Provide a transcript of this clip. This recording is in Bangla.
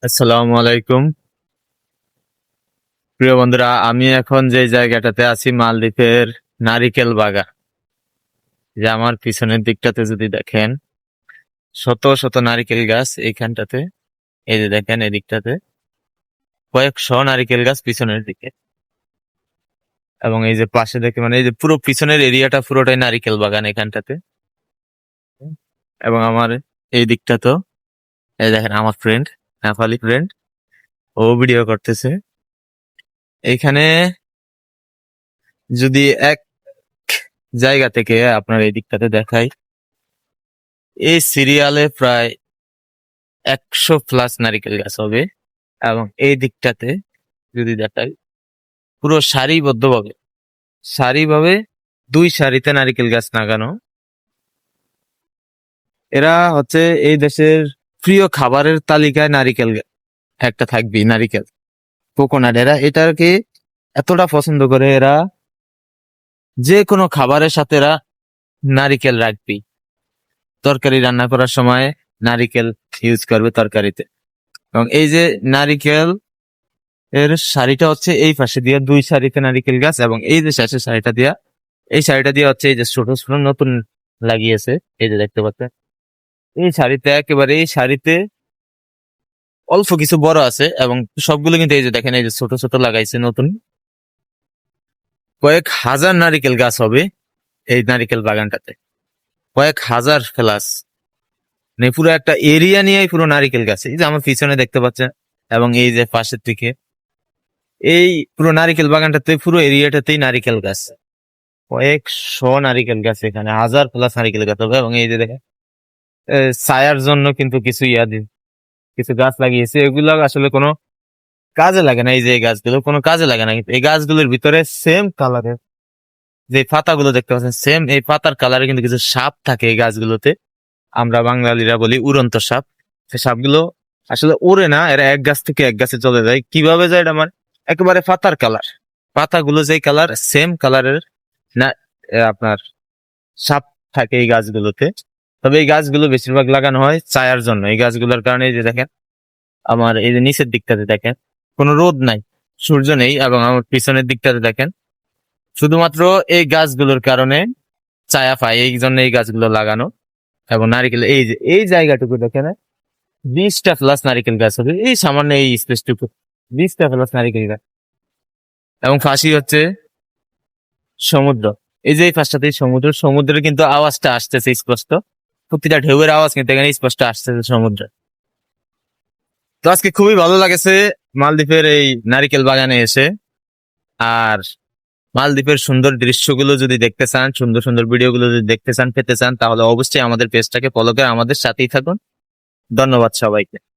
আসসালামু আলাইকুম। প্রিয় বন্ধুরা, আমি এখন যে জায়গাটাতে আছি মালদ্বীপের নারিকেল বাগান। যে আমার পিছনের দিকটাতে যদি দেখেন, শত শত নারিকেল গাছ এইখানটাতে। এই যে দেখেন এদিকটাতে কয়েকশো নারিকেল গাছ পিছনের দিকে, এবং এই যে পাশে দেখে মানে এই যে পুরো পিছনের এরিয়াটা পুরোটাই নারিকেল বাগান এখানটাতে। এবং আমার এই দিকটাতেও এই দেখেন আমার ফ্রেন্ড, নেপালি ফ্রেন্ড, ও ভিডিও করতেছে এইখানে। যদি এক জায়গা থেকে আপনার এই দিকটাতে দেখাই, এই সিরিয়ালে প্রায় 100+ নারিকেল গাছ হবে। এবং এই দিকটাতে যদি দেখাই, পুরো সারিভাবে 2 সারিতে নারিকেল গাছ লাগানো। এরা হচ্ছে এই দেশের প্রিয় খাবারের তালিকায় নারিকেল একটা থাকবেই, নারিকেল, কোকোনাট। এরা এটাকে এতটা পছন্দ করে, এরা যে কোনো খাবারের সাথে এরা নারিকেল রাখবেই। তরকারি রান্না করার সময় নারিকেল ইউজ করবে তরকারিতে। এবং এই যে নারিকেল এর সারিটা হচ্ছে এই পাশে দিয়ে 2 সারিতে নারিকেল গাছ, এবং এই যে শেষের সারিটা দিয়া, এই সারিটা দিয়ে হচ্ছে এই যে ছোট ছোট নতুন লাগিয়েছে, এই যে দেখতে পাচ্ছেন। এই সারিতে একেবারে এই সারিতে অল্প কিছু বড় আছে, এবং সবগুলো কিন্তু এই যে দেখেন এই যে ছোট ছোট লাগাইছে নতুন। কয়েক হাজার নারিকেল গাছ হবে এই নারিকেল বাগানটাতে, কয়েক হাজার প্লাস। মানে পুরো একটা এরিয়া নিয়ে পুরো নারিকেল গাছ, এই যে আমার পিছনে দেখতে পাচ্ছেন, এবং এই যে পাশের দিকে এই পুরো নারিকেল বাগানটাতে পুরো এরিয়াটাতেই নারিকেল গাছ। কয়েকশো নারিকেল গাছ, এখানে 1000+ নারিকেল গাছ হবে। এবং এই যে দেখেন ছায়ার জন্য কিন্তু কিছু গাছ লাগিয়েছে, এগুলো আসলে কোনো কাজে লাগে না। এই যে এই গাছগুলো কোনো কাজে লাগে না, কিন্তু এই গাছগুলোর ভিতরে সেম কালারের যে পাতাগুলো দেখতে পাচ্ছেন, সেম এই পাতার কালারে কিন্তু কিছু সাপ থাকে এই গাছগুলোতে। আমরা বাঙালিরা বলি উড়ন্ত সাপ। সেই সাপগুলো আসলে ওড়ে না, এরা এক গাছ থেকে এক গাছে চলে যায়। কিভাবে যায় এটা? মানে একেবারে পাতার কালার, পাতাগুলো যে কালার, সেম কালারের না আপনার সাপ থাকে এই গাছগুলোতে। তবে এই গাছগুলো বেশিরভাগ লাগানো হয় ছায়ার জন্য। এই গাছগুলোর কারণে এই যে দেখেন আমার এই যে নিচের দিকটাতে দেখেন কোনো রোদ নাই, সূর্য নেই, এবং আমার পিছনের দিকটাতে দেখেন শুধুমাত্র এই গাছগুলোর কারণে ছায়া পায়, এই জন্য এই গাছগুলো লাগানো। এবং নারিকেল এই যে এই জায়গাটুকু দেখেন 20টা+ নারিকেল গাছ হবে এই সামান্য এই স্পেসটুকু, 20টা+ নারিকেল গাছ। এবং ফাঁসি হচ্ছে সমুদ্র। এই যে এই পাশটাতেই সমুদ্রের কিন্তু আওয়াজটা আসতেছে স্পষ্ট, প্রতিটা ঢেউয়ের আওয়াজ কিন্তু এখানে স্পষ্ট আসতেছে সমুদ্র। তো আজকে খুবই ভালো লাগেছে মালদ্বীপের এই নারিকেল বাগানে এসে। আর মালদ্বীপের সুন্দর দৃশ্যগুলো যদি দেখতে চান, সুন্দর সুন্দর ভিডিওগুলো যদি দেখতে চান, পেতে চান, তাহলে অবশ্যই আমাদের পেজটাকে ফলো করে আমাদের সাথেই থাকুন। ধন্যবাদ সবাইকে।